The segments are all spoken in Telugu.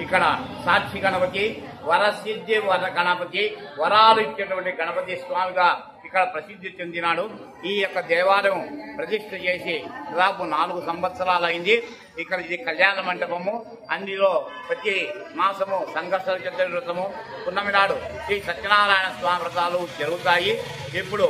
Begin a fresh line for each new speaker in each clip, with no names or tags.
ఇక్కడ సాక్షి గణపతి, వరసిద్ధి వర గణపతి, వరాలు ఇచ్చేటువంటి గణపతి స్వామిగా ఇక్కడ ప్రసిద్ధి చెందినాడు. ఈ యొక్క దేవాలయం ప్రతిష్ఠ చేసి దాదాపు 4 సంవత్సరాలైంది. ఇక్కడ ఇది కళ్యాణ మండపము. అందులో ప్రతి మాసము సంఘర్షణ చతుర్వ్రతము, పున్నమి నాడు శ్రీ సత్యనారాయణ స్వామి వ్రతాలు జరుగుతాయి. ఇప్పుడు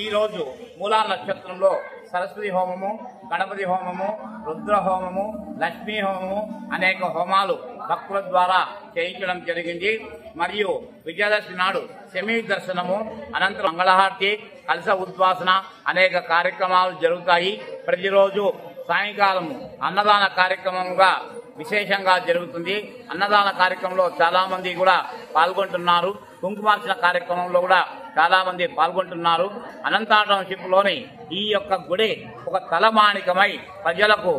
ఈ రోజు మూలా నక్షత్రంలో సరస్వతి హోమము, గణపతి హోమము, రుద్ర హోమము, లక్ష్మీ హోమము అనేక హోమాలు భక్తుల ద్వారా చేయించడం జరిగింది. మరియు విజయదశమి నాడు శమీ దర్శనము, అనంతరం మంగళహారతి, కలశ ఉద్వాసన అనేక కార్యక్రమాలు జరుగుతాయి. ప్రతిరోజు సాయంకాలము అన్నదాన కార్యక్రమంగా విశేషంగా జరుగుతుంది. అన్నదాన కార్యక్రమంలో చాలా మంది కూడా పాల్గొంటున్నారు. కుంకుమార్చన కార్యక్రమంలో కూడా చాలా మంది పాల్గొంటున్నారు. అనంతాటంషిప్లోని ఈ యొక్క గుడి ఒక తలమానికమై ప్రజలకు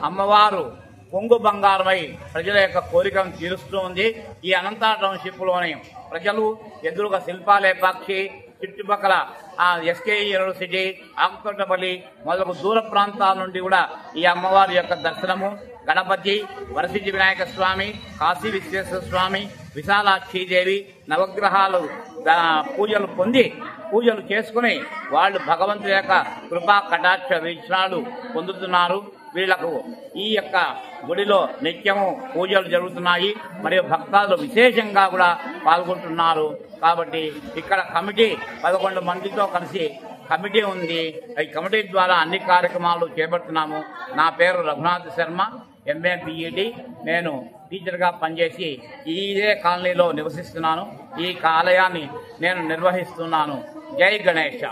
అమ్మవారు కొంగు బంగారమై ప్రజల యొక్క కోరికను తీరుస్తూ ఉంది. ఈ అనంత టౌన్షిప్లోని ప్రజలు ఎదురుగా శిల్పాలేపాక్షి, చుట్టుపక్కల ఎస్కే యూనివర్సిటీ, ఆకుతోటపల్లి మొదలగు దూర ప్రాంతాల నుండి కూడా ఈ అమ్మవారి యొక్క దర్శనము, గణపతి, వరసిద్ధి వినాయక స్వామి, కాశీ విశ్వేశ్వర స్వామి, విశాలాక్షీదేవి నవగ్రహాలు పూజలు పొంది పూజలు చేసుకుని వాళ్ళు భగవంతుడి యొక్క కృపా కటాక్ష వీక్షణాలు పొందుతున్నారు. వీళ్లకు ఈ యొక్క గుడిలో నిత్యము పూజలు జరుగుతున్నాయి. మరియు భక్తాదులు విశేషంగా కూడా పాల్గొంటున్నారు. కాబట్టి ఇక్కడ కమిటీ 11 మందితో కలిసి కమిటీ ఉంది. ఈ కమిటీ ద్వారా అన్ని కార్యక్రమాలు చేపడుతున్నాము. నా పేరు రఘునాథ్ శర్మ, MA BEd. నేను టీచర్గా పనిచేసి ఇదే కాలనీలో నివసిస్తున్నాను. ఈ ఆలయాన్ని నేను నిర్వహిస్తున్నాను. జై గణేష.